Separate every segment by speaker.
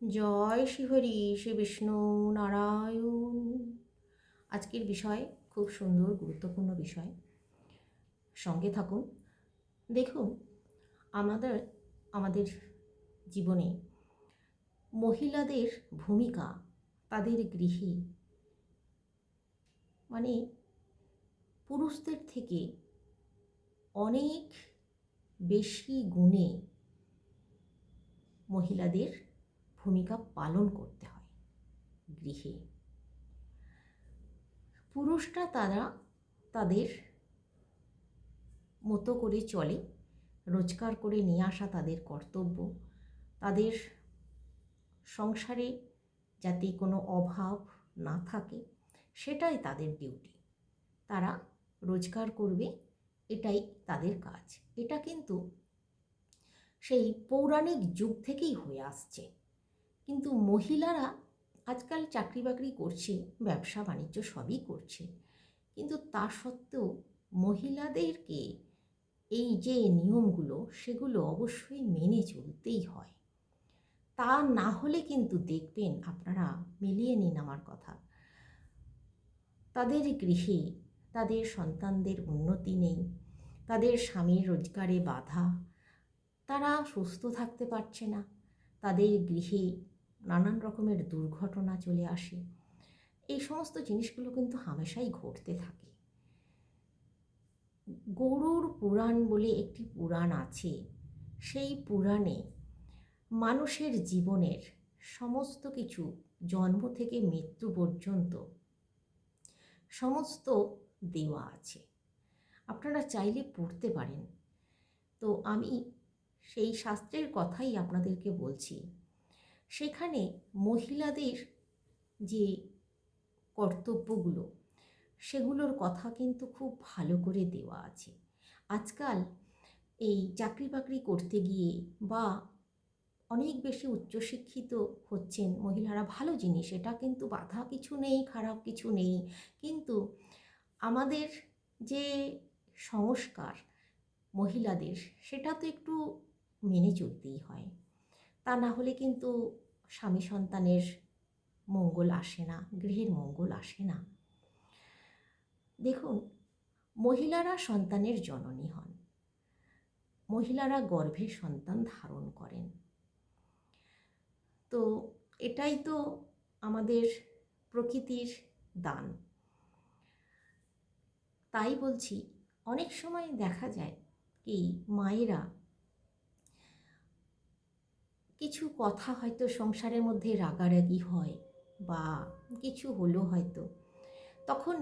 Speaker 1: জয় শ্রীহরি শ্রী বিষ্ণু নারায়ণ। আজকের বিষয় খুব সুন্দর গুরুত্বপূর্ণ বিষয়, সঙ্গে থাকুন। দেখুন, আমাদের আমাদের জীবনে মহিলাদের ভূমিকা, তাদের গৃহে মানে পুরুষদের থেকে অনেক বেশি গুণে মহিলাদের ভূমিকা পালন করতে হয় গৃহে। পুরুষরা তারা তাদের মতো করে চলে, রোজগার করে নিয়ে আসা তাদের কর্তব্য। তাদের সংসারে যাতে কোনো অভাব না থাকে সেটাই তাদের ডিউটি। তারা রোজগার করবে, এটাই তাদের কাজ। এটা কিন্তু সেই পৌরাণিক যুগ থেকেই হয়ে আসছে। কিন্তু মহিলারা আজকাল চাকরি বাকরি করছে, ব্যবসা বাণিজ্য সবই করছে, কিন্তু তা সত্ত্বেও মহিলাদেরকে এই যে নিয়মগুলো সেগুলো অবশ্যই মেনে চলতেই হয়। তা না হলে কিন্তু দেখবেন, আপনারা মিলিয়ে নিন আমার কথা, তাদের গৃহে তাদের সন্তানদের উন্নতি নেই, তাদের স্বামীর রোজগারে বাধা, তারা সুস্থ থাকতে পারছে না, তাদের গৃহে নানান রকমের দুর্ঘটনা চলে আসে। এই সমস্ত জিনিসগুলো কিন্তু হামেশাই ঘটতে থাকে। গরুর পুরাণ বলে একটি পুরাণ আছে, সেই পুরাণে মানুষের জীবনের সমস্ত কিছু, জন্ম থেকে মৃত্যু পর্যন্ত সমস্ত দেওয়া আছে। আপনারা চাইলে পড়তে পারেন। তো আমি সেই শাস্ত্রের কথাই আপনাদেরকে বলছি। সেখানে মহিলাদের যে কর্তব্যগুলো, সেগুলোর কথা কিন্তু খুব ভালো করে দেওয়া আছে। আজকাল এই চাকরি বাকরি করতে গিয়ে বা অনেক বেশি উচ্চশিক্ষিত হচ্ছেন মহিলারা, ভালো জিনিস, এটা কিন্তু বাধা কিছু নেই, খারাপ কিছু নেই। কিন্তু আমাদের যে সংস্কার মহিলাদের, সেটা তো একটু মেনে চলতেই হয়। তা না হলে কিন্তু স্বামী সন্তানের মঙ্গল আসে না, গৃহের মঙ্গল আসে না। দেখুন, মহিলারা সন্তানের জননী হন, মহিলারা গর্ভে সন্তান ধারণ করেন। তো এটাই তো আমাদের প্রকৃতির দান। তাই বলছি, অনেক সময় দেখা যায় কি, মায়েরা কিছু কথা হয়তো সংসারের মধ্যে রাগারাগি হয় বা কিছু হলো হয়তো, তখন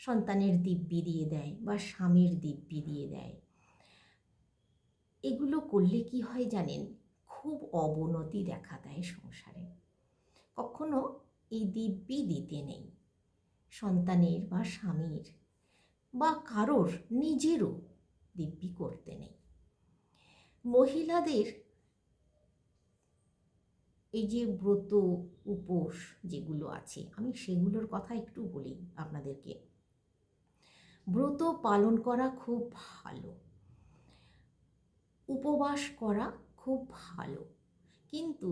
Speaker 1: সন্তানের দিব্যি দিয়ে দেয় বা স্বামীর দিব্যি দিয়ে দেয়। এগুলো করলে কি হয় জানেন, খুব অবনতি দেখা দেয় সংসারে। কখনো এই দিব্যি দিতে নেই, সন্তানের বা স্বামীর বা কারোর নিজেরও দিব্যি করতে নেই। মহিলাদের এই যে ব্রত উপোস যেগুলো আছে, আমি সেগুলোর কথা একটু বলি আপনাদেরকে। ব্রত পালন করা খুব ভালো, উপবাস করা খুব ভালো, কিন্তু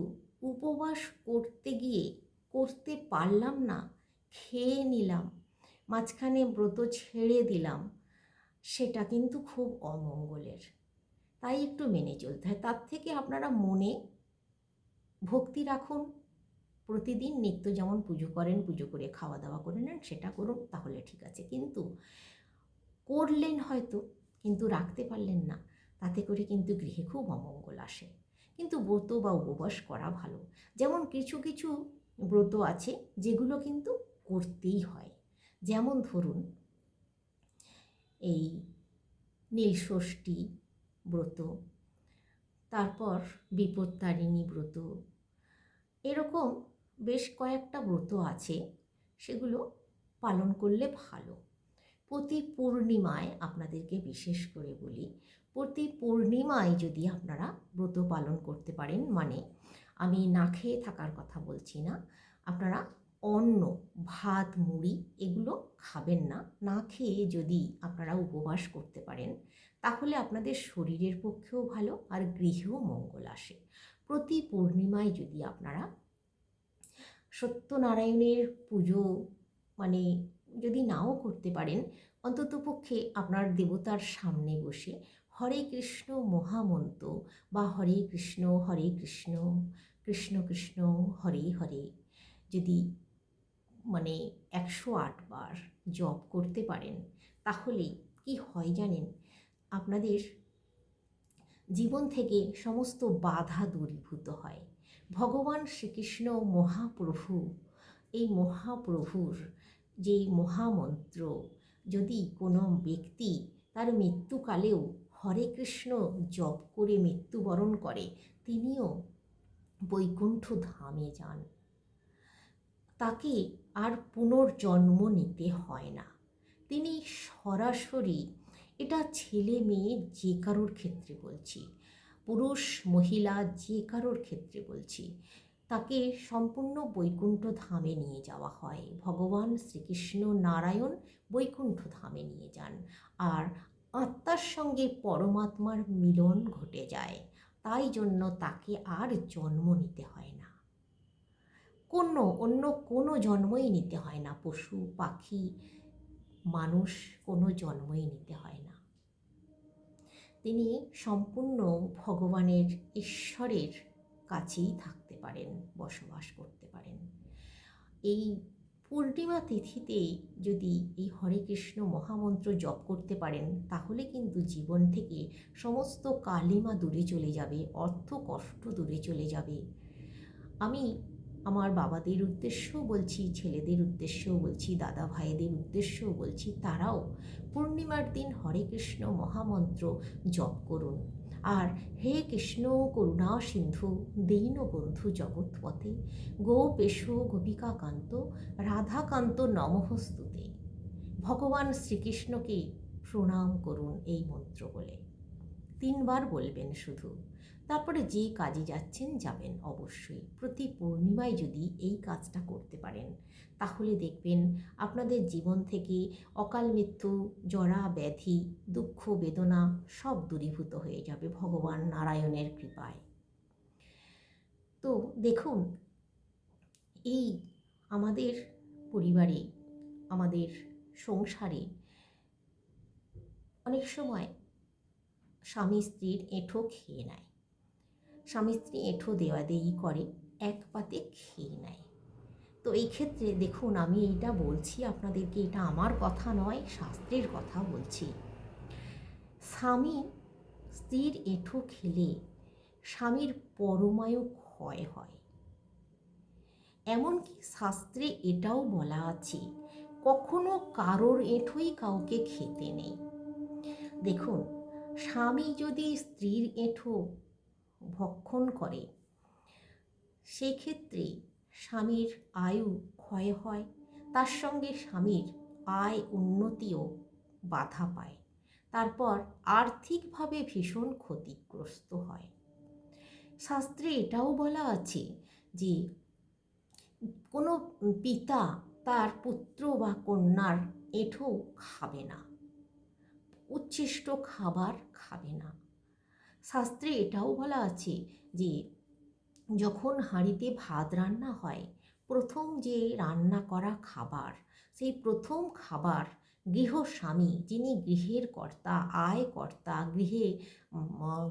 Speaker 1: উপবাস করতে গিয়ে করতে পারলাম না, খেয়ে নিলাম, মাঝখানে ব্রত ছেড়ে দিলাম, সেটা কিন্তু খুব অমঙ্গলের। তাই একটু মেনে চলতে হয়। তার থেকে আপনারা মনে ভক্তি রাখুন, প্রতিদিন নিত্য যেমন পুজো করেন, পুজো করে খাওয়া দাওয়া করে নেন, সেটা করুন, তাহলে ঠিক আছে। কিন্তু করলেন হয়তো, কিন্তু রাখতে পারলেন না, তাতে করে কিন্তু গৃহে খুব অমঙ্গল আসে। কিন্তু ব্রত বা উপবাস করা ভালো। যেমন কিছু কিছু ব্রত আছে যেগুলো কিন্তু করতেই হয়। যেমন ধরুন, এই নীলষষ্ঠী ব্রত, তারপর বিপত্তারিণী ব্রত, এরকম বেশ কয়েকটা ব্রত আছে, সেগুলো পালন করলে ভালো। প্রতি পূর্ণিমায় আপনাদেরকে বিশেষ করে বলি, প্রতি পূর্ণিমায় যদি আপনারা ব্রত পালন করতে পারেন, মানে আমি না খেয়ে থাকার কথা বলছি না, আপনারা অন্ন, ভাত, মুড়ি এগুলো খাবেন না, না খেয়ে যদি আপনারা উপবাস করতে পারেন, তাহলে আপনাদের শরীরের পক্ষেও ভালো আর গৃহেও মঙ্গল আসে। প্রতি পূর্ণিমায় যদি আপনারা সত্যনারায়ণের পুজো মানে যদি নাও করতে পারেন, অন্ততপক্ষে আপনার দেবতার সামনে বসে হরে কৃষ্ণ মহামন্ত্র বা হরে কৃষ্ণ কৃষ্ণ কৃষ্ণ হরে হরে যদি 108 বার জপ করতে পারেন, তাহলে কি হয় জানেন? আপনাদের জীবন থেকে সমস্ত বাধা দূরীভূত হয়। ভগবান শ্রীকৃষ্ণ মহাপ্রভু, এই মহাপ্রভুর যেই মহামন্ত্র যদি কোনো ব্যক্তি তার মৃত্যুকালেও হরে কৃষ্ণ জপ করে মৃত্যুবরণ করে, তিনিও বৈকুণ্ঠ ধামে যান। তাকে আর পুনর্জন্ম নিতে হয় না। তিনি সরাসরি, এটা ছেলে মেয়ে যে কারোর ক্ষেত্রে বলছি, পুরুষ মহিলা যে কারোর ক্ষেত্রে বলছি, তাকে সম্পূর্ণ বৈকুণ্ঠ ধামে নিয়ে যাওয়া হয়। ভগবান শ্রীকৃষ্ণ নারায়ণ বৈকুণ্ঠ ধামে নিয়ে যান, আর আত্মার সঙ্গে পরমাত্মার মিলন ঘটে যায়। তাই জন্য তাকে আর জন্ম নিতে হয় না, অন্য কোনো জন্মই নিতে হয় না। পশু পাখি মানুষ কোনো জন্মই নিতে হয় না। তিনি সম্পূর্ণ ভগবানের, ঈশ্বরের কাছেই থাকতে পারেন, বসবাস করতে পারেন। এই পূর্ণিমা তিথিতে যদি এই হরে কৃষ্ণ মহামন্ত্র জপ করতে পারেন, তাহলে কিন্তু জীবন থেকে সমস্ত কালিমা দূরে চলে যাবে, অর্থ কষ্ট দূরে চলে যাবে। আমি আমার বাবাদের উদ্দেশ্যও বলছি, ছেলেদের উদ্দেশ্যও বলছি, দাদা ভাইদের উদ্দেশ্যও বলছি, তারাও পূর্ণিমার দিন হরে কৃষ্ণ মহামন্ত্র জপ করুন। আর হে কৃষ্ণ করুণা সিন্ধু দীনবন্ধু জগৎপথে গোপেশ গোপিকাকান্ত রাধাকান্ত নমঃস্তুতে, ভগবান শ্রীকৃষ্ণকে প্রণাম করুন এই মন্ত্র বলে 3 বার বলবেন শুধু। তারপরে যে কাজে যাচ্ছেন যাবেন। অবশ্যই প্রতি পূর্ণিমায় যদি এই কাজটা করতে পারেন, তাহলে দেখবেন আপনাদের জীবন থেকে অকাল মৃত্যু, জরা ব্যাধি, দুঃখ বেদনা সব দূরীভূত হয়ে যাবে ভগবান নারায়ণের কৃপায়। তো দেখুন, এই আমাদের পরিবারে, আমাদের সংসারে অনেক সময় স্বামী স্ত্রীর এঁঠো খেয়ে নেয়, স্বামী স্ত্রী এঁঠো দেওয়া দেই করে, এক পাতে খেয়ে নেয়। তো এই ক্ষেত্রে দেখুন, আমি এইটা বলছি আপনাদেরকে, এটা আমার কথা নয়, শাস্ত্রের কথা বলছি। স্বামী স্ত্রীর এঁঠো খেলে স্বামীর পরমায়ু ক্ষয় হয়। এমনকি শাস্ত্রে এটাও বলা আছে, কখনো কারোর এঁঠোই কাউকে খেতে নেই। দেখুন, স্বামী যদি স্ত্রীর এঁঠো ভক্ষণ করে, সেক্ষেত্রে স্বামীর আয়ু ক্ষয় হয়, তার সঙ্গে স্বামীর আয় উন্নতিও বাধা পায়, তারপর আর্থিকভাবে ভীষণ ক্ষতিগ্রস্ত হয়। শাস্ত্রে এটাও বলা আছে যে কোনো পিতা তার পুত্র বা কন্যার এঁঠো খাবে না, উচ্ছিষ্ট খাবার খাবে না। শাস্ত্রে এটাও বলা আছে যে যখন হাঁড়িতে ভাত রান্না হয়, প্রথম যে রান্না করা খাবার, সেই প্রথম খাবার গৃহস্বামী, যিনি গৃহের কর্তা, আয় কর্তা,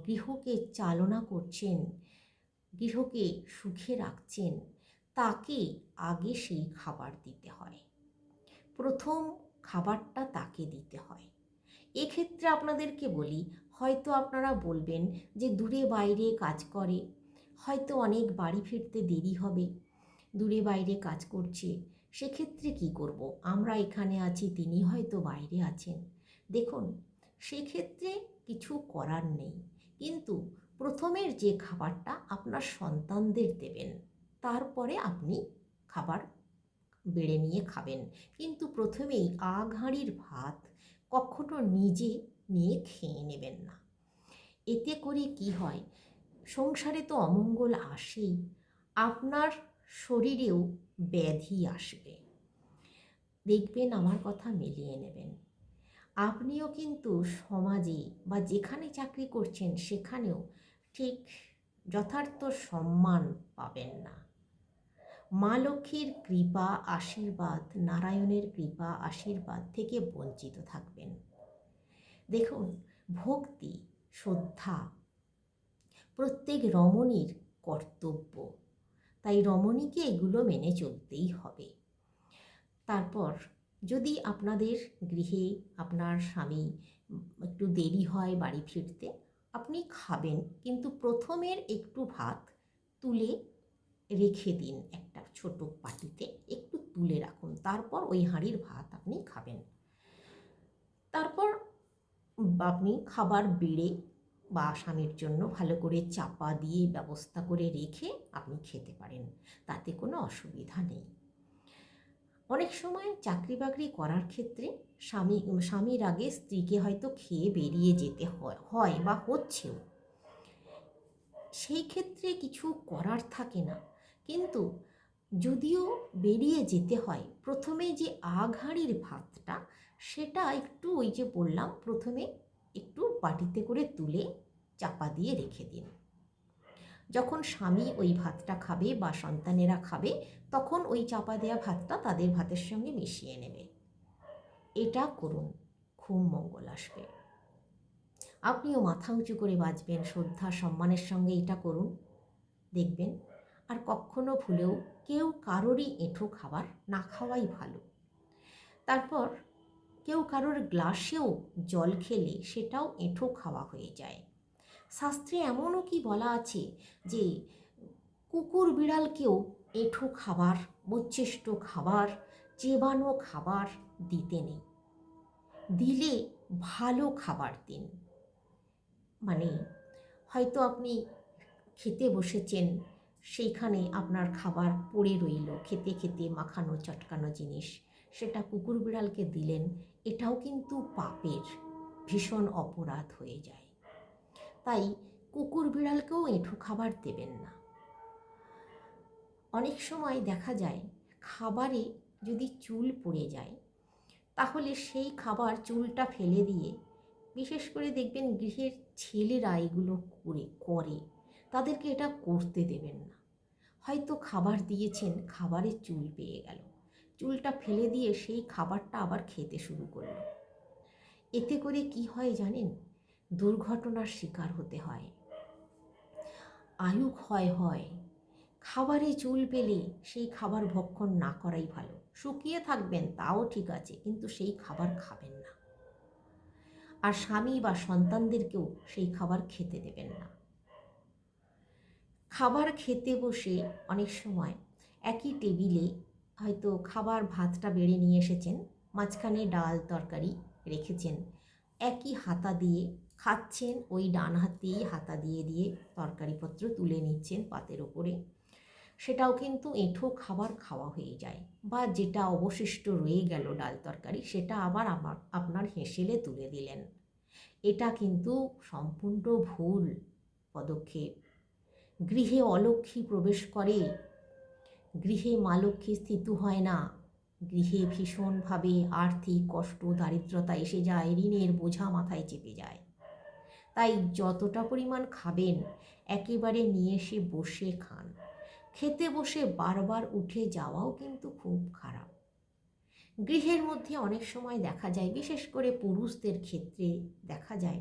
Speaker 1: গৃহকে চালনা করছেন, গৃহকে সুখে রাখছেন, তাকে আগে সেই খাবার দিতে হয়। প্রথম খাবারটা তাকে দিতে হয়। এক্ষেত্রে আপনাদেরকে বলি, হয়তো আপনারা বলবেন যে দূরে বাইরে কাজ করে, হয়তো অনেক বাড়ি ফিরতে দেরি হবে, দূরে বাইরে কাজ করছে, সেক্ষেত্রে কি করব? আমরা এখানে আছি, তিনি হয়তো বাইরে আছেন। দেখুন, সেক্ষেত্রে কিছু করার নেই, কিন্তু প্রথমের যে খাবারটা আপনার সন্তানদের দেবেন, তারপরে আপনি খাবার বেড়ে নিয়ে খাবেন। কিন্তু প্রথমেই হাঁড়ির ভাত কখনো নিজে নিয়ে খেয়ে নেবেন না। এতে করে কি হয়, সংসারে তো অমঙ্গল আসেই, আপনার শরীরেও ব্যাধি আসবে। দেখবেন, আমার কথা মিলিয়ে নেবেন। আপনিও কিন্তু সমাজে বা যেখানে চাকরি করছেন সেখানেও ঠিক যথার্থ সম্মান পাবেন না। মা লক্ষ্মীর কৃপা আশীর্বাদ, নারায়ণের কৃপা আশীর্বাদ থেকে বঞ্চিত থাকবেন। দেখুন, ভক্তি শ্রদ্ধা প্রত্যেক রমণীর কর্তব্য, তাই রমণীকে এগুলো মেনে চলতেই হবে। তারপর যদি আপনাদের গৃহে আপনার স্বামী একটু দেরি হয় বাড়ি ফিরতে, আপনি খাবেন, কিন্তু প্রথমের একটু ভাত তুলে রেখে দিন, একটা ছোট বাটিতে একটু তুলে রাখুন, তারপর ওই হাঁড়ির ভাত আপনি খাবেন। তারপর আপনি খাবার বেড়ে বা স্বামীর জন্য ভালো করে চাপা দিয়ে ব্যবস্থা করে রেখে আপনি খেতে পারেন, তাতে কোনো অসুবিধা নেই। অনেক সময় চাকরি বাকরি করার ক্ষেত্রে স্বামীর আগে স্ত্রীকে হয়তো খেয়ে বেরিয়ে যেতে হয় বা হচ্ছেও, সেই ক্ষেত্রে কিছু করার থাকে না। কিন্তু যদিও বেরিয়ে যেতে হয়, প্রথমে যে হাঁড়ির ভাতটা, সেটা একটু ওই যে বললাম প্রথমে একটু বাটিতে করে তুলে চাপা দিয়ে রেখে দিন। যখন স্বামী ওই ভাতটা খাবে বা সন্তানেরা খাবে, তখন ওই চাপা দেওয়া ভাতটা তাদের ভাতের সঙ্গে মিশিয়ে নেবে। এটা করুন, খুব মঙ্গল আসবে। আপনিও মাথা উঁচু করে বাঁচবেন, শ্রদ্ধা সম্মানের সঙ্গে এটা করুন, দেখবেন আর কখনো ভুলেও কেউ কারোরই এঁঠো খাবার না খাওয়াই ভালো। তারপর কেউ কারোর গ্লাসেও জল খেলে সেটাও এঁঠো খাওয়া হয়ে যায়। শাস্ত্রে এমনও কি বলা আছে যে কুকুর বিড়ালকেও এঁঠো খাবার, বচ্ছিষ্ট খাবার, চেবানো খাবার দিতে নেই। দিলে ভালো খাবার দিন। মানে হয়তো আপনি খেতে বসেছেন, সেইখানে আপনার খাবার পড়ে রইল, খেতে খেতে মাখানো চটকানো জিনিস, সেটা কুকুর বিড়ালকে দিলেন, এটাও কিন্তু পাপের ভীষণ অপরাধ হয়ে যায়। তাই কুকুর বিড়ালকেও এঁঠো খাবার দেবেন না। অনেক সময় দেখা যায় খাবারে যদি চুল পড়ে যায়, তাহলে সেই খাবার চুলটা ফেলে দিয়ে, বিশেষ করে দেখবেন গৃহের ছেলেরা এগুলো করে তাদেরকে এটা করতে দেবেন না। হয়তো খাবার দিয়েছেন, খাবারে চুল পেয়ে গেল, চুলটা ফেলে দিয়ে সেই খাবারটা আবার খেতে শুরু করলো। এতে করে কি হয় জানেন? দুর্ঘটনার শিকার হতে হয়, আয়ু ক্ষয় হয়। খাবারে চুল পেলে সেই খাবার ভক্ষণ না করাই ভালো। শুকিয়ে থাকবেন তাও ঠিক আছে, কিন্তু সেই খাবার খাবেন না। আর স্বামী বা সন্তানদেরকেও সেই খাবার খেতে দেবেন না। খাবার খেতে বসে অনেক সময় একই টেবিলে হয়তো খাবার ভাতটা বেড়ে নিয়ে এসেছেন, মাঝখানে ডাল তরকারি রেখেছেন, একই হাতা দিয়ে খাচ্ছেন, ওই ডান হাতেই হাতা দিয়ে দিয়ে তরকারিপত্র তুলে নিচ্ছেন পাতের ওপরে, সেটাও কিন্তু এঁঠো খাবার খাওয়া হয়ে যায়। বা যেটা অবশিষ্ট রয়ে গেল ডাল তরকারি, সেটা আবার আপনার হেসেলে তুলে দিলেন। এটা কিন্তু সম্পূর্ণ ভুল পদক্ষেপ। গৃহে অলক্ষ্মী প্রবেশ করে, গৃহে মা লক্ষ্মী স্থিত হয় না, গৃহে ভীষণভাবে আর্থিক কষ্ট দারিদ্রতা এসে যায়, ঋণের বোঝা মাথায় চেপে যায়। তাই যতটা পরিমাণ খাবেন একেবারে নিয়ে এসে বসে খান। খেতে বসে বারবার উঠে যাওয়াও কিন্তু খুব খারাপ। গৃহের মধ্যে অনেক সময় দেখা যায়, বিশেষ করে পুরুষদের ক্ষেত্রে দেখা যায়,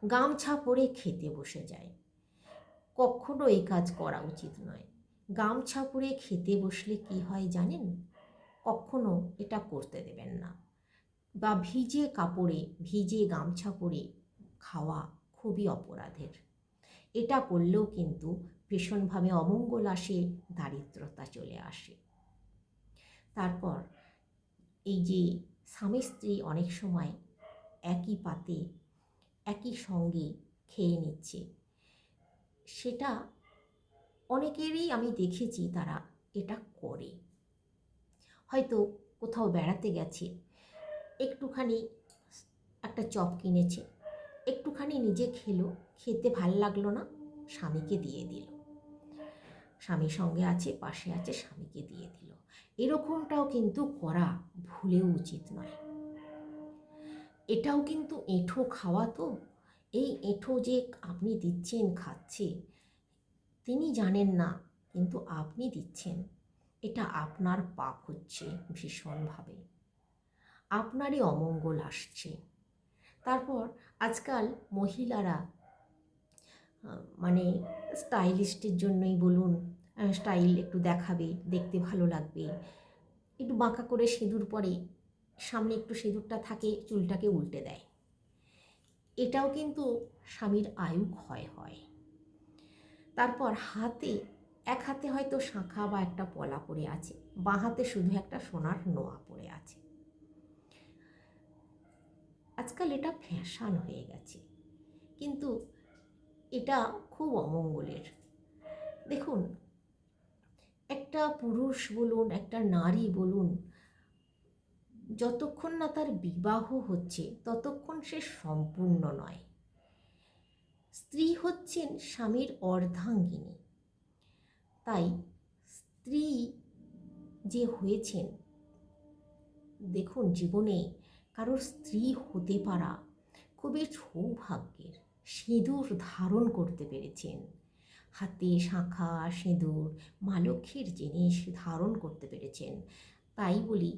Speaker 1: গামছা পরে খেতে বসে যায়। কখনো এই কাজ করা উচিত নয়। গামছা পরে খেতে বসলে কি হয় জানেন? কখনো এটা করতে দেবেন না। বা ভিজে কাপড়ে, ভিজে গামছা পরে খাওয়া খুবই অপরাধের। এটা করলেও কিন্তু ভীষণভাবে অমঙ্গল আসে, দারিদ্রতা চলে আসে। তারপর এই যে স্বামী স্ত্রী অনেক সময় একই পাতে একই সঙ্গে খেয়ে নিচ্ছে, সেটা অনেকেরই আমি দেখেছি তারা এটা করে। হয়তো কোথাও বেড়াতে গেছে, একটুখানি একটা চপ কিনেছে, একটুখানি নিজে খেলো, খেতে ভাল লাগলো না, স্বামীকে দিয়ে দিল। স্বামীর সঙ্গে আছে, পাশে আছে, স্বামীকে দিয়ে দিল। এরকমটাও কিন্তু করা ভুলেও উচিত নয়। এটাও কিন্তু এঁঠো খাওয়া, তো এই এঁঠো যে আপনি দিচ্ছেন খাচ্ছে, তিনি জানেন না, কিন্তু আপনি দিচ্ছেন। এটা আপনার পাপ হচ্ছে ভীষণভাবে, আপনারই অমঙ্গল আসছে। তারপর আজকাল মহিলারা মানে স্টাইলিস্টের জন্যই বলুন, স্টাইল একটু দেখাবে, দেখতে ভালো লাগবে, একটু বাঁকা করে সিঁদুর পরে, সামনে একটু সিঁদুরটা থাকে, চুলটাকে উল্টে দেয়। এটাও কিন্তু স্বামীর আয়ু ক্ষয় হয়। তারপর হাতে, এক হাতে হয়তো শাঁখা বা একটা পলা পড়ে আছে, বাঁ হাতে শুধু একটা সোনার নোয়া পড়ে আছে। আজকাল এটা ফ্যাশন হয়ে গেছে, কিন্তু এটা খুব অমঙ্গলের। দেখুন, একটা পুরুষ বলুন, একটা নারী বলুন, যতক্ষণ না তার বিবাহ হচ্ছে ততক্ষণ সে সম্পূর্ণ নয়। স্ত্রী হচ্ছেন স্বামীর অর্ধাঙ্গিনী। তাই স্ত্রী যে হয়েছেন, দেখুন, জীবনে কারোর স্ত্রী হতে পারা খুবই সৌভাগ্যের। সিঁদুর ধারণ করতে পেরেছেন, হাতে শাঁখা, সিঁদুর, মা লক্ষ্মীর জিনিস ধারণ করতে পেরেছেন। তাই বলি,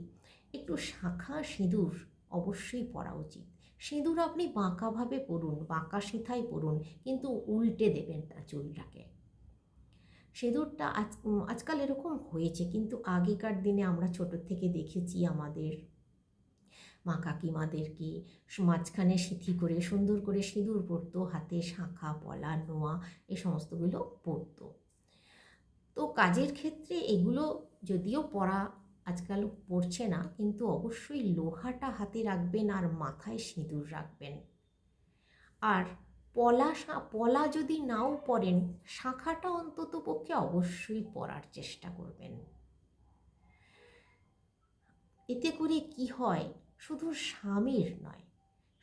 Speaker 1: একটু শাঁখা সিঁদুর অবশ্যই পরা উচিত। সিঁদুর আপনি বাঁকাভাবে পরুন, বাঁকা সিঁথায় পরুন, কিন্তু উল্টে দেবেন না চুলটাকে। সিঁদুরটা আজকাল এরকম হয়েছে, কিন্তু আগেকার দিনে আমরা ছোটোর থেকে দেখেছি আমাদের মা কাকিমাদেরকে মাঝখানে সিঁথি করে সুন্দর করে সিঁদুর পরতো, হাতে শাঁখা, পলা, নোয়া এ সমস্তগুলো পরতো। তো কাজের ক্ষেত্রে এগুলো যদিও পরা আজকাল পড়ছে না, কিন্তু অবশ্যই লোহাটা হাতে রাখবেন আর মাথায় সিঁদুর রাখবেন। আর পলা যদি নাও পরেন, শাঁখাটা অন্তত পক্ষে অবশ্যই পরার চেষ্টা করবেন। এতে করে কি হয়, শুধু স্বামীর নয়,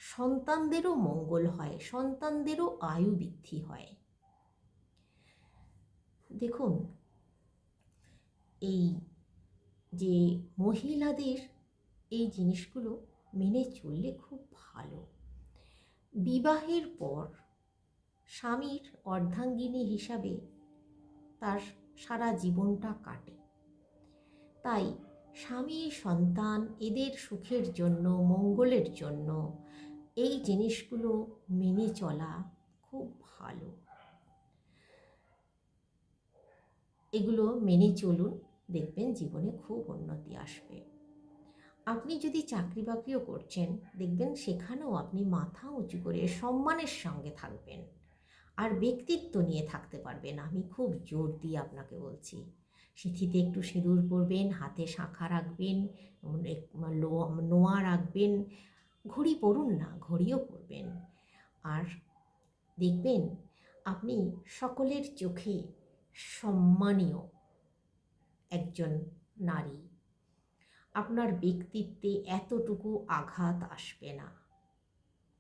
Speaker 1: সন্তানদেরও মঙ্গল হয়, সন্তানদেরও আয়ু বৃদ্ধি হয়। দেখুন, এই যে মহিলাদের এই জিনিসগুলো মেনে চললে খুব ভালো। বিবাহের পর স্বামীর অর্ধাঙ্গিনী হিসাবে তার সারা জীবনটা কাটে। তাই স্বামী, সন্তান এদের সুখের জন্য, মঙ্গলের জন্য এই জিনিসগুলো মেনে চলা খুব ভালো। এগুলো মেনে চলুন, দেখবেন জীবনে খুব উন্নতি আসবে। আপনি যদি চাকরি বাকরিও করছেন, দেখবেন সেখানেও আপনি মাথা উঁচু করে সম্মানের সঙ্গে থাকবেন, আর ব্যক্তিত্ব নিয়ে থাকতে পারবেন। আমি খুব জোর দিয়ে আপনাকে বলছি, সিঁথিতে একটু সিঁদুর পরবেন, হাতে শাঁখা রাখবেন, নোয়া রাখবেন, ঘড়ি পরুন না, ঘড়িও পরবেন। আর দেখবেন আপনি সকলের চোখে সম্মানীয় একজন নারী। আপনার ব্যক্তিত্বে এতটুকু আঘাত আসবে না,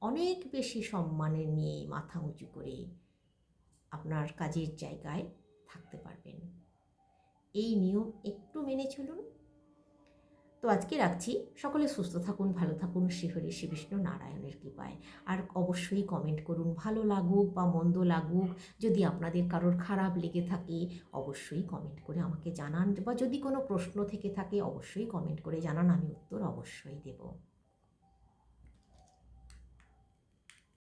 Speaker 1: অনেক বেশি সম্মানের নিয়ে মাথা উঁচু করে আপনার কাজের জায়গায় থাকতে পারবেন। এই নিয়ম একটু মেনে চলুন। তো আজকে রাখছি। সকলে সুস্থ থাকুন, ভালো থাকুন, শ্রীহরি শ্রী বিষ্ণু নারায়ণের কৃপায়। আর অবশ্যই কমেন্ট করুন, ভালো লাগুক বা মন্দ লাগুক। যদি আপনাদের কারোর খারাপ লেগে থাকে অবশ্যই কমেন্ট করে আমাকে জানান, বা যদি কোনো প্রশ্ন থেকে থাকে অবশ্যই কমেন্ট করে জানান, আমি উত্তর অবশ্যই দেব।